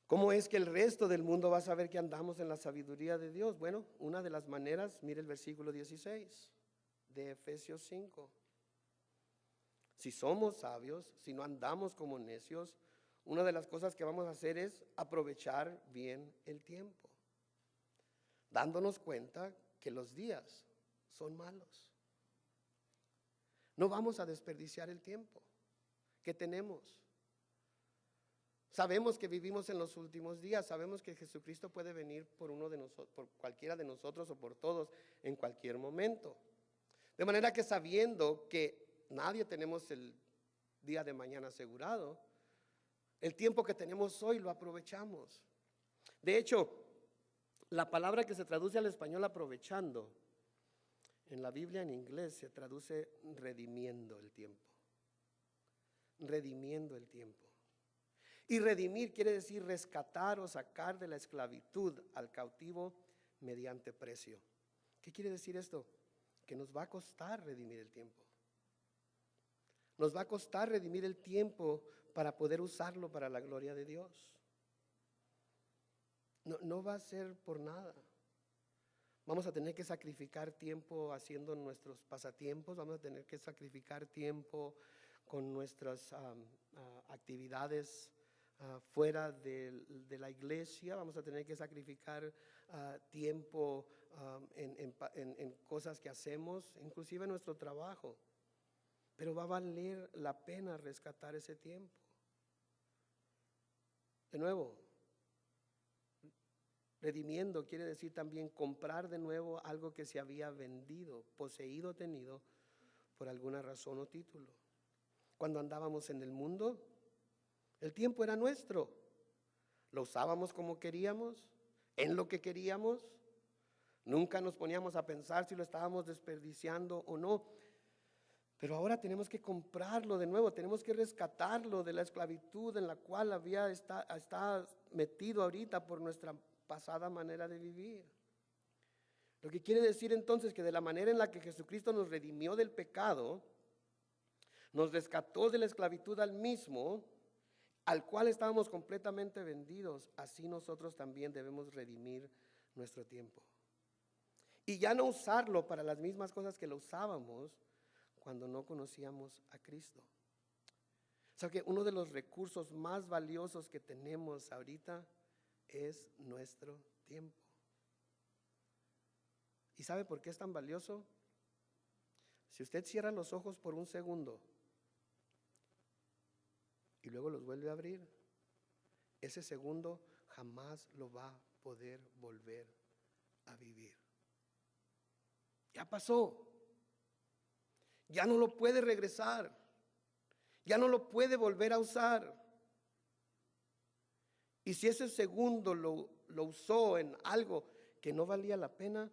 Speaker 1: ¿Cómo es que el resto del mundo va a saber que andamos en la sabiduría de Dios? Bueno, una de las maneras, mire el versículo 16 de Efesios 5. Si somos sabios, si no andamos como necios, una de las cosas que vamos a hacer es aprovechar bien el tiempo, dándonos cuenta que los días son malos. No vamos a desperdiciar el tiempo que tenemos. Sabemos que vivimos en los últimos días, sabemos que Jesucristo puede venir por uno de nosotros, por cualquiera de nosotros o por todos en cualquier momento. De manera que sabiendo que nadie tenemos el día de mañana asegurado, el tiempo que tenemos hoy lo aprovechamos. De hecho, la palabra que se traduce al español aprovechando, en la Biblia en inglés se traduce redimiendo el tiempo. Redimiendo el tiempo. Y redimir quiere decir rescatar o sacar de la esclavitud al cautivo mediante precio. ¿Qué quiere decir esto? Que nos va a costar redimir el tiempo. Nos va a costar redimir el tiempo para poder usarlo para la gloria de Dios. No va a ser por nada. Vamos a tener que sacrificar tiempo haciendo nuestros pasatiempos, vamos a tener que sacrificar tiempo con nuestras actividades fuera de la iglesia, vamos a tener que sacrificar tiempo en cosas que hacemos, inclusive en nuestro trabajo. Pero va a valer la pena rescatar ese tiempo. De nuevo, redimiendo quiere decir también comprar de nuevo algo que se había vendido, poseído, tenido por alguna razón o título. Cuando andábamos en el mundo, el tiempo era nuestro. Lo usábamos como queríamos, en lo que queríamos. Nunca nos poníamos a pensar si lo estábamos desperdiciando o no. Pero ahora tenemos que comprarlo de nuevo, tenemos que rescatarlo de la esclavitud en la cual está metido ahorita por nuestra pasada manera de vivir. Lo que quiere decir entonces que de la manera en la que Jesucristo nos redimió del pecado, nos rescató de la esclavitud al mismo, al cual estábamos completamente vendidos, así nosotros también debemos redimir nuestro tiempo. Y ya no usarlo para las mismas cosas que lo usábamos cuando no conocíamos a Cristo. O sea que uno de los recursos más valiosos que tenemos ahorita es nuestro tiempo. ¿Y sabe por qué es tan valioso? Si usted cierra los ojos por un segundo y luego los vuelve a abrir, ese segundo jamás lo va a poder volver a vivir. Ya pasó. Ya no lo puede regresar. Ya no lo puede volver a usar. Y si ese segundo lo usó en algo que no valía la pena,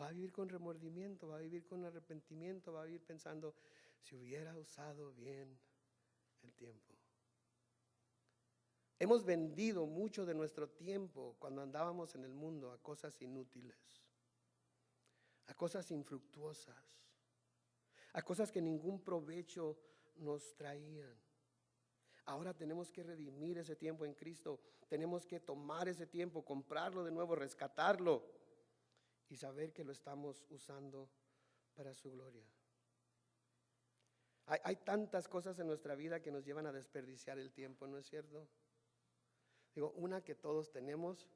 Speaker 1: va a vivir con remordimiento, va a vivir con arrepentimiento, va a vivir pensando, si hubiera usado bien el tiempo. Hemos vendido mucho de nuestro tiempo cuando andábamos en el mundo a cosas inútiles, a cosas infructuosas, a cosas que ningún provecho nos traían. Ahora tenemos que redimir ese tiempo en Cristo. Tenemos que tomar ese tiempo, comprarlo de nuevo, rescatarlo y saber que lo estamos usando para su gloria. Hay tantas cosas en nuestra vida que nos llevan a desperdiciar el tiempo, ¿no es cierto? Digo, una que todos tenemos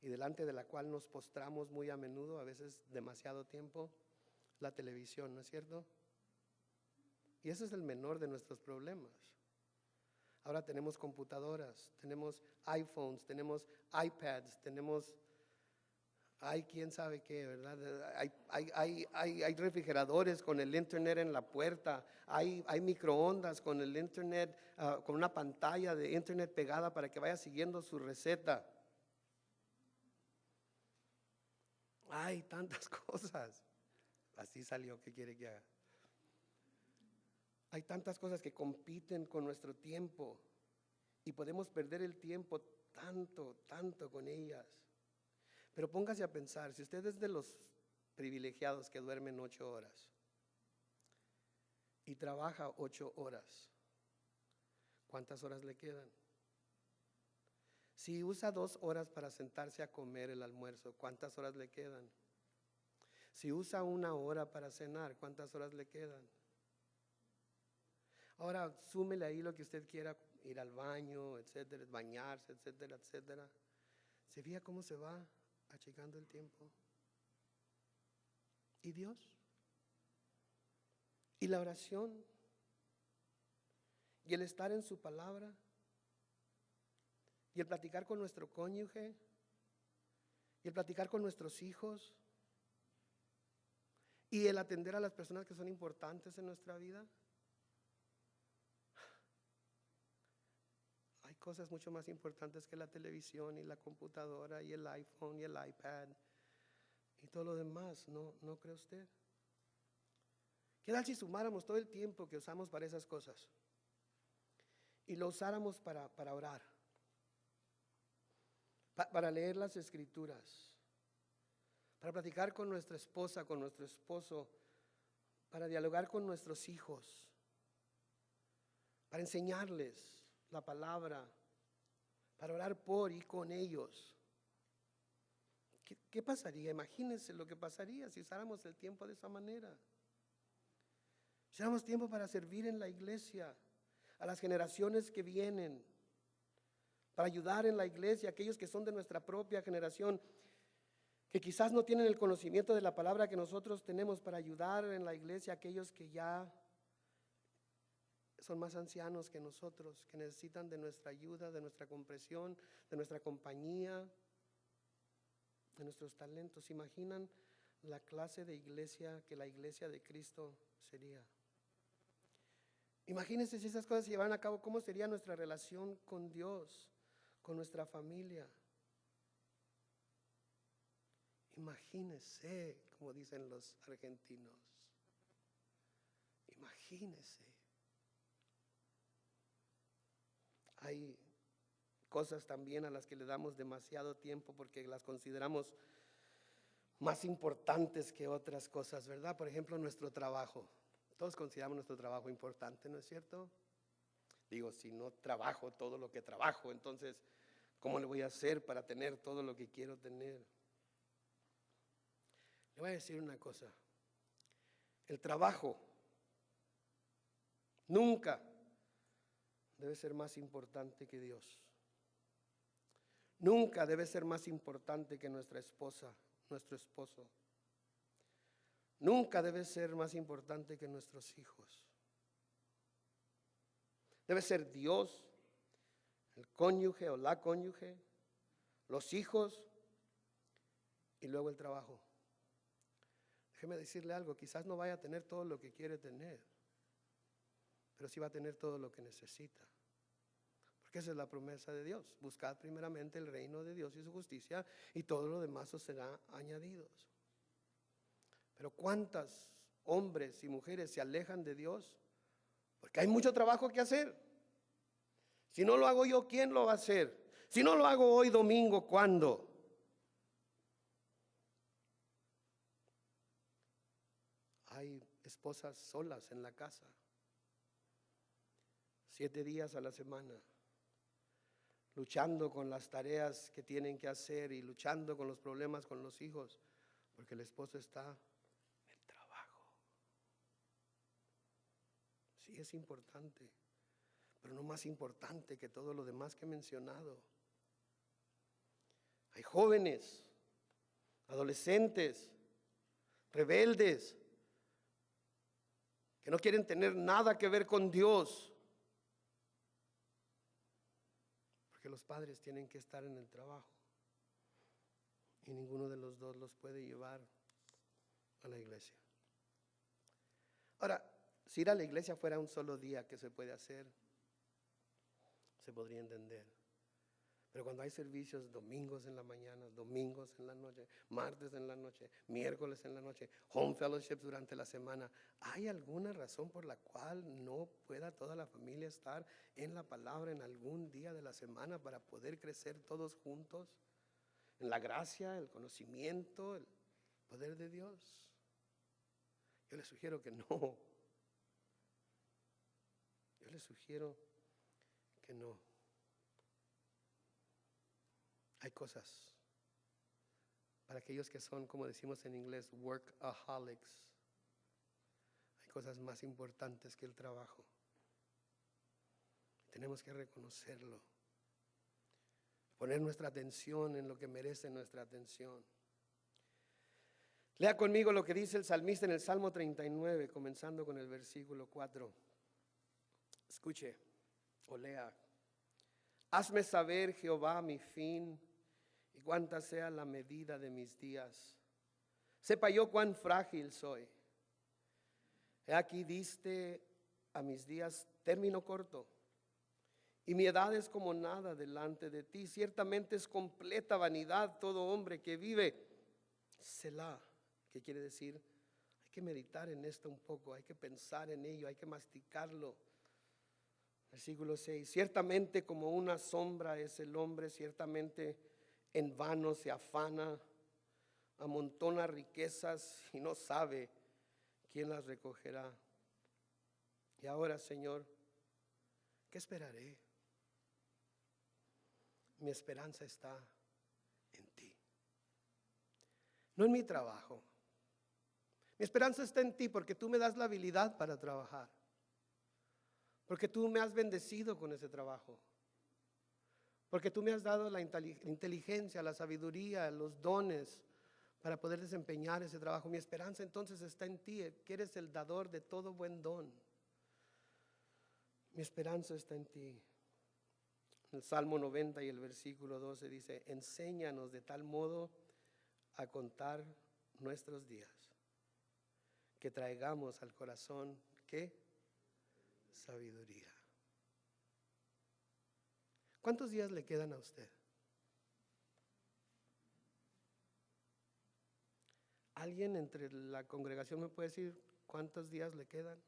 Speaker 1: y delante de la cual nos postramos muy a menudo, a veces demasiado tiempo, la televisión, ¿no es cierto? Y ese es el menor de nuestros problemas. Ahora tenemos computadoras, tenemos iPhones, tenemos iPads, tenemos hay quién sabe qué, ¿verdad? Hay refrigeradores con el internet en la puerta, hay microondas con el internet, con una pantalla de internet pegada para que vaya siguiendo su receta. Hay tantas cosas. Así salió, ¿qué quiere que haga? Hay tantas cosas que compiten con nuestro tiempo y podemos perder el tiempo tanto con ellas. Pero póngase a pensar, si usted es de los privilegiados que duermen 8 horas y trabaja 8 horas, ¿cuántas horas le quedan? Si usa 2 horas para sentarse a comer el almuerzo, ¿cuántas horas le quedan? Si usa 1 hora para cenar, ¿cuántas horas le quedan? Ahora súmele ahí lo que usted quiera, ir al baño, etcétera, bañarse, etcétera, etcétera. ¿Se fija cómo se va achicando el tiempo? ¿Y Dios? ¿Y la oración? ¿Y el estar en su palabra? ¿Y el platicar con nuestro cónyuge? ¿Y el platicar con nuestros hijos? ¿Y el atender a las personas que son importantes en nuestra vida? Hay cosas mucho más importantes que la televisión y la computadora y el iPhone y el iPad y todo lo demás, ¿no cree usted? ¿Qué tal si sumáramos todo el tiempo que usamos para esas cosas y lo usáramos para orar, para leer las escrituras, para platicar con nuestra esposa, con nuestro esposo, para dialogar con nuestros hijos, para enseñarles la palabra, para orar por y con ellos? ¿Qué pasaría? Imagínense lo que pasaría si usáramos el tiempo de esa manera. Si usáramos tiempo para servir en la iglesia, a las generaciones que vienen, para ayudar en la iglesia a aquellos que son de nuestra propia generación, que quizás no tienen el conocimiento de la palabra que nosotros tenemos, para ayudar en la iglesia a aquellos que ya son más ancianos que nosotros, que necesitan de nuestra ayuda, de nuestra comprensión, de nuestra compañía, de nuestros talentos. ¿Se imaginan la clase de iglesia que la iglesia de Cristo sería? Imagínense si esas cosas se llevaran a cabo, ¿cómo sería nuestra relación con Dios, con nuestra familia? Imagínese, como dicen los argentinos, imagínese. Hay cosas también a las que le damos demasiado tiempo porque las consideramos más importantes que otras cosas, ¿verdad? Por ejemplo, nuestro trabajo. Todos consideramos nuestro trabajo importante, ¿no es cierto? Digo, si no trabajo todo lo que trabajo, entonces, ¿cómo le voy a hacer para tener todo lo que quiero tener? Le voy a decir una cosa. El trabajo nunca debe ser más importante que Dios. Nunca debe ser más importante que nuestra esposa, nuestro esposo. Nunca debe ser más importante que nuestros hijos. Debe ser Dios, el cónyuge o la cónyuge, los hijos y luego el trabajo. Déjeme decirle algo, quizás no vaya a tener todo lo que quiere tener, pero sí va a tener todo lo que necesita. Porque esa es la promesa de Dios. Buscad primeramente el reino de Dios y su justicia, y todo lo demás os será añadidos. Pero ¿cuántos hombres y mujeres se alejan de Dios? Porque hay mucho trabajo que hacer. Si no lo hago yo, ¿quién lo va a hacer? Si no lo hago hoy domingo, ¿cuándo? Hay esposas solas en la casa, 7 días a la semana, luchando con las tareas que tienen que hacer y luchando con los problemas con los hijos, porque el esposo está en el trabajo. Sí, es importante, pero no más importante que todo lo demás que he mencionado. Hay jóvenes, adolescentes, rebeldes, que no quieren tener nada que ver con Dios, porque los padres tienen que estar en el trabajo. y ninguno de los dos los puede llevar a la iglesia. Ahora, si ir a la iglesia fuera un solo día que se puede hacer, se podría entender. Pero cuando hay servicios domingos en la mañana, domingos en la noche, martes en la noche, miércoles en la noche, home fellowship durante la semana, ¿hay alguna razón por la cual no pueda toda la familia estar en la palabra en algún día de la semana para poder crecer todos juntos en la gracia, el conocimiento, el poder de Dios? Yo les sugiero que no. Yo les sugiero que no. Hay cosas para aquellos que son, como decimos en inglés, workaholics. Hay cosas más importantes que el trabajo. Tenemos que reconocerlo. Poner nuestra atención en lo que merece nuestra atención. Lea conmigo lo que dice el salmista en el Salmo 39, comenzando con el versículo 4. Escuche o lea. Hazme saber, Jehová, mi fin, y cuánta sea la medida de mis días. Sepa yo cuán frágil soy. He aquí diste a mis días término corto, y mi edad es como nada delante de ti. Ciertamente es completa vanidad todo hombre que vive. Selah, ¿qué quiere decir? Hay que meditar en esto un poco, hay que pensar en ello, hay que masticarlo. Versículo 6, ciertamente como una sombra es el hombre, ciertamente en vano se afana, amontona riquezas y no sabe quién las recogerá. Y ahora, Señor, ¿qué esperaré? Mi esperanza está en ti, no en mi trabajo. Mi esperanza está en ti porque tú me das la habilidad para trabajar. Porque tú me has bendecido con ese trabajo. Porque tú me has dado la inteligencia, la sabiduría, los dones para poder desempeñar ese trabajo. Mi esperanza entonces está en ti, que eres el dador de todo buen don. Mi esperanza está en ti. El Salmo 90 y el versículo 12 dice, enséñanos de tal modo a contar nuestros días, que traigamos al corazón, ¿qué? Sabiduría. ¿Cuántos días le quedan a usted? ¿Alguien entre la congregación me puede decir cuántos días le quedan?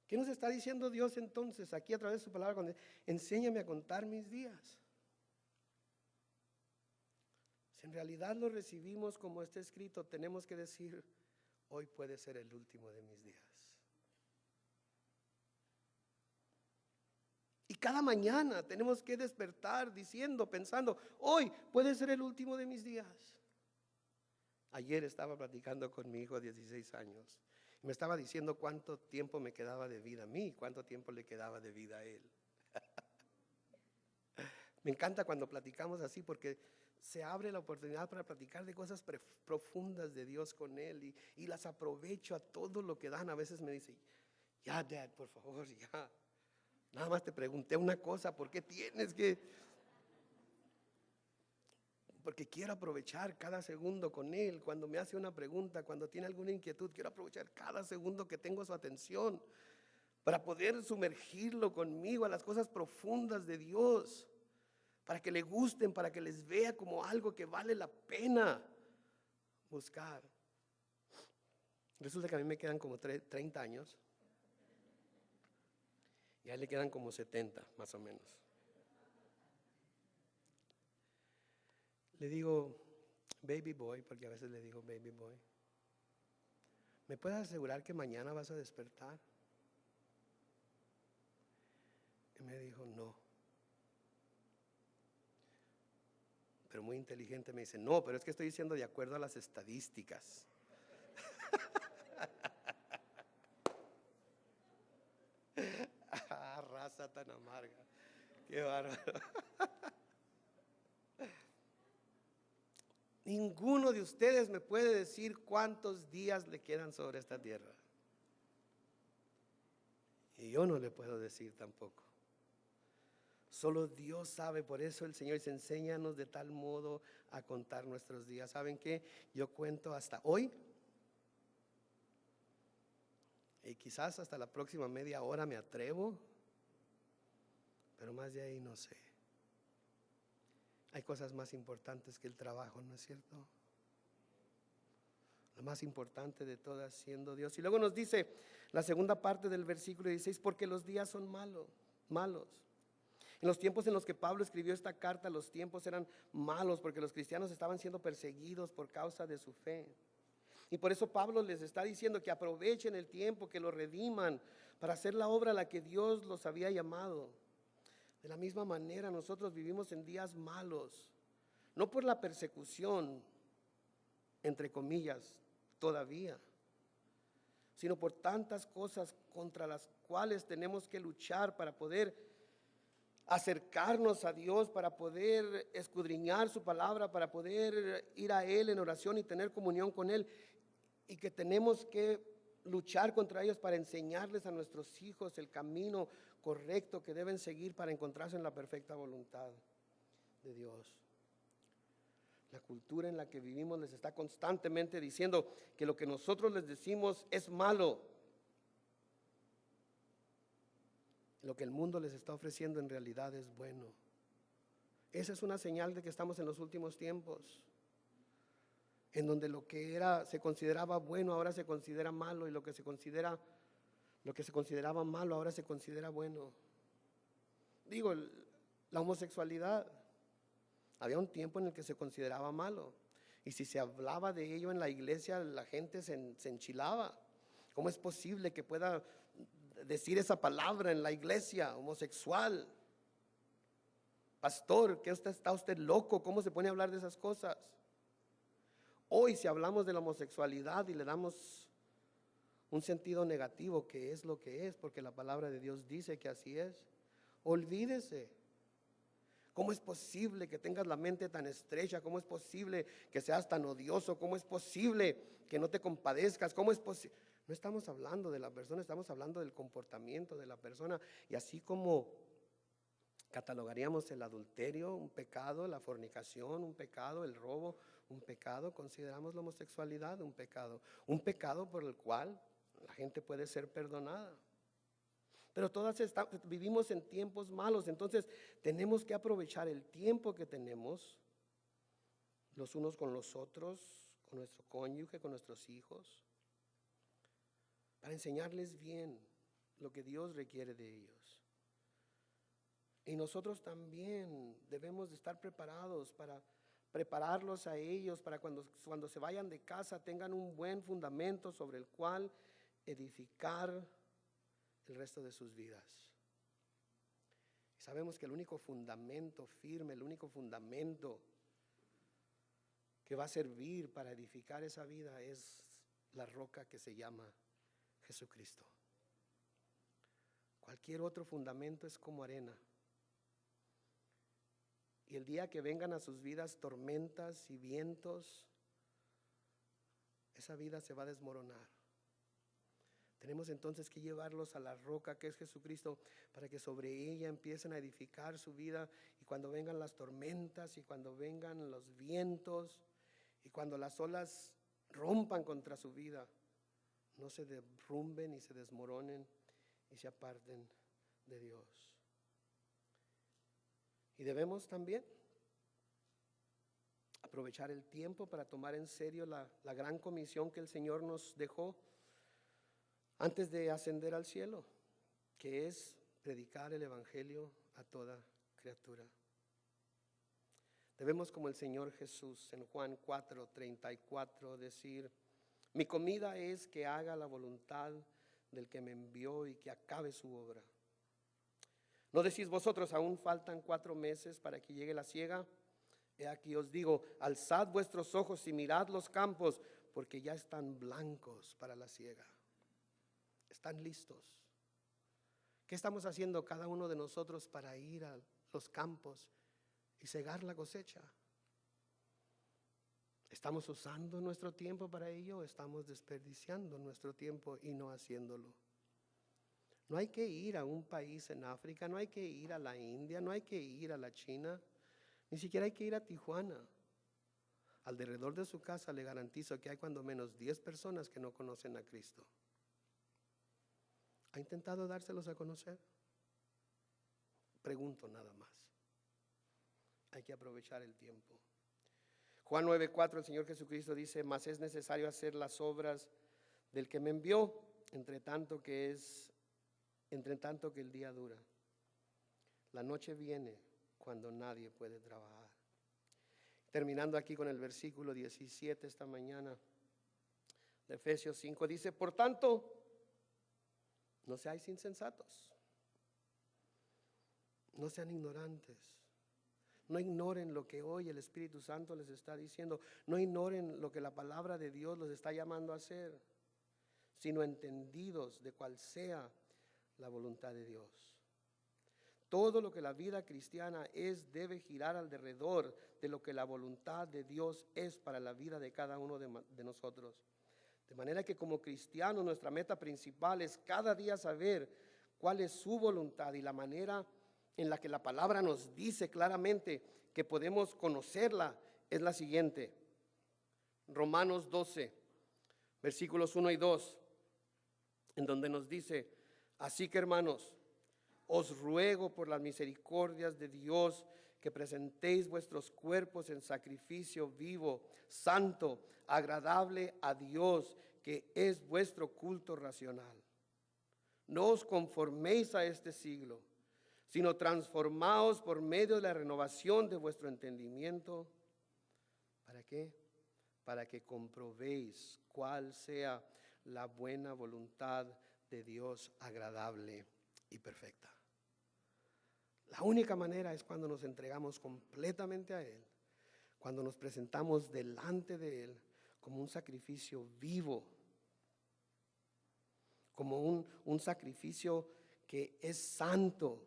Speaker 1: ¿Qué nos está diciendo Dios entonces aquí a través de su palabra? Cuando enséñame a contar mis días. Si en realidad lo recibimos como está escrito, tenemos que decir, hoy puede ser el último de mis días. Y cada mañana tenemos que despertar diciendo, pensando, hoy puede ser el último de mis días. Ayer estaba platicando con mi hijo de 16 años. Me estaba diciendo cuánto tiempo me quedaba de vida a mí, cuánto tiempo le quedaba de vida a él. Me encanta cuando platicamos así porque se abre la oportunidad para platicar de cosas profundas de Dios con él y las aprovecho a todo lo que dan. A veces me dice, ya Dad, por favor, ya. Nada más te pregunté una cosa, ¿por qué tienes que? Porque quiero aprovechar cada segundo con él. Cuando me hace una pregunta, cuando tiene alguna inquietud, quiero aprovechar cada segundo que tengo su atención para poder sumergirlo conmigo a las cosas profundas de Dios, para que le gusten, para que les vea como algo que vale la pena buscar. Resulta que a mí me quedan como 30 años y a él le quedan como 70 más o menos. Le digo, baby boy, porque a veces le digo baby boy, ¿me puedes asegurar que mañana vas a despertar? Y me dijo, no. Pero muy inteligente me dice, no, pero es que estoy diciendo de acuerdo a las estadísticas. Raza tan amarga, qué bárbaro. Ninguno de ustedes me puede decir cuántos días le quedan sobre esta tierra. Y yo no le puedo decir tampoco. Solo Dios sabe, por eso el Señor dice, enséñanos de tal modo a contar nuestros días. ¿Saben qué? Yo cuento hasta hoy y quizás hasta la próxima media hora me atrevo, pero más de ahí no sé. Hay cosas más importantes que el trabajo, ¿no es cierto? Lo más importante de todas siendo Dios. Y luego nos dice la segunda parte del versículo 16, porque los días son malos. En los tiempos en los que Pablo escribió esta carta, los tiempos eran malos porque los cristianos estaban siendo perseguidos por causa de su fe. Y por eso Pablo les está diciendo que aprovechen el tiempo, que lo rediman para hacer la obra a la que Dios los había llamado. De la misma manera nosotros vivimos en días malos, no por la persecución, entre comillas, todavía, sino por tantas cosas contra las cuales tenemos que luchar para poder acercarnos a Dios, para poder escudriñar su palabra, para poder ir a Él en oración y tener comunión con Él, y que tenemos que luchar contra ellos para enseñarles a nuestros hijos el camino correcto que deben seguir para encontrarse en la perfecta voluntad de Dios. La cultura en la que vivimos les está constantemente diciendo que lo que nosotros les decimos es malo. Lo que el mundo les está ofreciendo en realidad es bueno. Esa es una señal de que estamos en los últimos tiempos, en donde lo que se consideraba bueno ahora se considera malo, y lo que se consideraba malo ahora se considera bueno. Digo, la homosexualidad, había un tiempo en el que se consideraba malo, y si se hablaba de ello en la iglesia, la gente se enchilaba. ¿Cómo es posible que pueda decir esa palabra en la iglesia? Homosexual. Pastor, ¿qué está usted loco? ¿Cómo se pone a hablar de esas cosas? Hoy, si hablamos de la homosexualidad y le damos un sentido negativo, que es lo que es, porque la palabra de Dios dice que así es, olvídese. ¿Cómo es posible que tengas la mente tan estrecha? ¿Cómo es posible que seas tan odioso? ¿Cómo es posible que no te compadezcas? ¿Cómo es posible? No estamos hablando de la persona, estamos hablando del comportamiento de la persona. Y así como catalogaríamos el adulterio un pecado, la fornicación un pecado, el robo un pecado, consideramos la homosexualidad un pecado por el cual la gente puede ser perdonada. Pero vivimos en tiempos malos, entonces tenemos que aprovechar el tiempo que tenemos los unos con los otros, con nuestro cónyuge, con nuestros hijos, para enseñarles bien lo que Dios requiere de ellos. Y nosotros también debemos de estar preparados para prepararlos a ellos, para cuando se vayan de casa tengan un buen fundamento sobre el cual edificar el resto de sus vidas. Y sabemos que el único fundamento firme, el único fundamento que va a servir para edificar esa vida es la roca que se llama Jesucristo. Cualquier otro fundamento es como arena. Y el día que vengan a sus vidas tormentas y vientos, esa vida se va a desmoronar. Tenemos entonces que llevarlos a la roca que es Jesucristo, para que sobre ella empiecen a edificar su vida, y cuando vengan las tormentas y cuando vengan los vientos y cuando las olas rompan contra su vida, no se derrumben y se desmoronen y se aparten de Dios. Y debemos también aprovechar el tiempo para tomar en serio la gran comisión que el Señor nos dejó antes de ascender al cielo, que es predicar el evangelio a toda criatura. Debemos, como el Señor Jesús en Juan 4:34, decir: mi comida es que haga la voluntad del que me envió y que acabe su obra. ¿No decís vosotros, aún faltan 4 meses para que llegue la siega? He aquí os digo, alzad vuestros ojos y mirad los campos, porque ya están blancos para la siega. Están listos. ¿Qué estamos haciendo cada uno de nosotros para ir a los campos y cegar la cosecha? ¿Estamos usando nuestro tiempo para ello o estamos desperdiciando nuestro tiempo y no haciéndolo? No hay que ir a un país en África, no hay que ir a la India, no hay que ir a la China, ni siquiera hay que ir a Tijuana. Alrededor de su casa le garantizo que hay cuando menos 10 personas que no conocen a Cristo. ¿Ha intentado dárselos a conocer? Pregunto nada más. Hay que aprovechar el tiempo. Juan 9:4, el Señor Jesucristo dice: mas es necesario hacer las obras del que me envió, entre tanto que el día dura. La noche viene cuando nadie puede trabajar. Terminando aquí con el versículo 17 esta mañana de Efesios 5, dice: por tanto, no seáis insensatos, no sean ignorantes, no ignoren lo que hoy el Espíritu Santo les está diciendo, no ignoren lo que la palabra de Dios los está llamando a hacer, sino entendidos de cuál sea la voluntad de Dios. Todo lo que la vida cristiana es debe girar alrededor de lo que la voluntad de Dios es para la vida de cada uno de nosotros. De manera que como cristianos nuestra meta principal es cada día saber cuál es su voluntad, y la manera en la que la palabra nos dice claramente que podemos conocerla es la siguiente. Romanos 12, versículos 1 y 2, en donde nos dice: así que, hermanos, os ruego por las misericordias de Dios que presentéis vuestros cuerpos en sacrificio vivo, santo, agradable a Dios, que es vuestro culto racional. No os conforméis a este siglo, sino transformaos por medio de la renovación de vuestro entendimiento. ¿Para qué? Para que comprobéis cuál sea la buena voluntad de Dios, agradable y perfecta. La única manera es cuando nos entregamos completamente a Él, cuando nos presentamos delante de Él como un sacrificio vivo, como un sacrificio que es santo,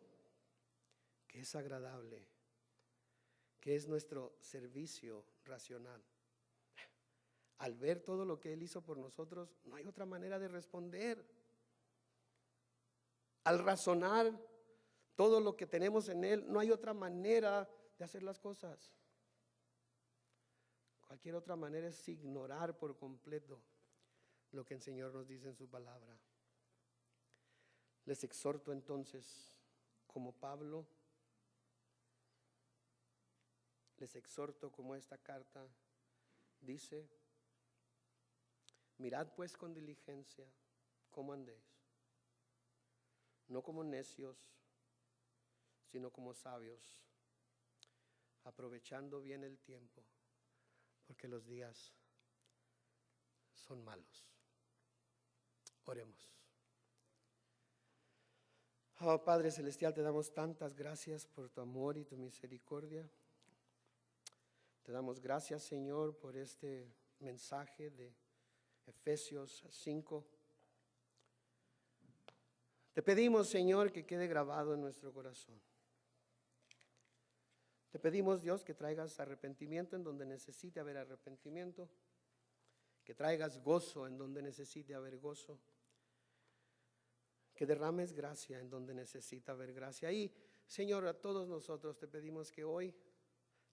Speaker 1: que es agradable, que es nuestro servicio racional. Al ver todo lo que Él hizo por nosotros, no hay otra manera de responder. Al razonar todo lo que tenemos en Él, no hay otra manera de hacer las cosas. Cualquier otra manera es ignorar por completo lo que el Señor nos dice en su palabra. Les exhorto entonces, como Pablo, les exhorto como esta carta dice: mirad pues con diligencia cómo andéis, no como necios, sino como sabios, aprovechando bien el tiempo, porque los días son malos. Oremos. Oh, Padre Celestial, te damos tantas gracias por tu amor y tu misericordia. Te damos gracias, Señor, por este mensaje de Efesios 5. Te pedimos, Señor, que quede grabado en nuestro corazón. Te pedimos, Dios, que traigas arrepentimiento en donde necesite haber arrepentimiento, que traigas gozo en donde necesite haber gozo, que derrames gracia en donde necesita haber gracia. Y, Señor, a todos nosotros te pedimos que hoy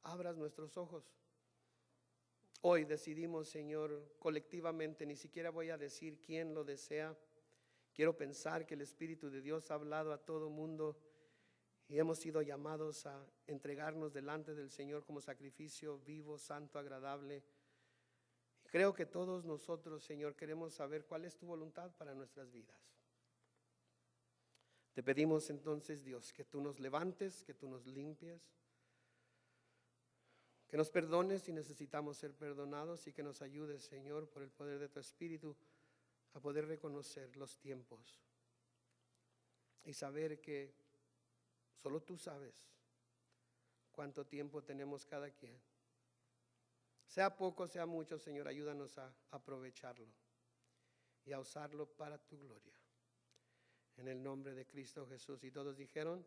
Speaker 1: abras nuestros ojos. Hoy decidimos, Señor, colectivamente, ni siquiera voy a decir quién lo desea. Quiero pensar que el Espíritu de Dios ha hablado a todo mundo y hemos sido llamados a entregarnos delante del Señor como sacrificio vivo, santo, agradable. Y creo que todos nosotros, Señor, queremos saber cuál es tu voluntad para nuestras vidas. Te pedimos entonces, Dios, que tú nos levantes, que tú nos limpies, que nos perdones si necesitamos ser perdonados, y que nos ayudes, Señor, por el poder de tu Espíritu, a poder reconocer los tiempos y saber que solo tú sabes cuánto tiempo tenemos cada quien. Sea poco, sea mucho, Señor, ayúdanos a aprovecharlo y a usarlo para tu gloria. En el nombre de Cristo Jesús. Y todos dijeron: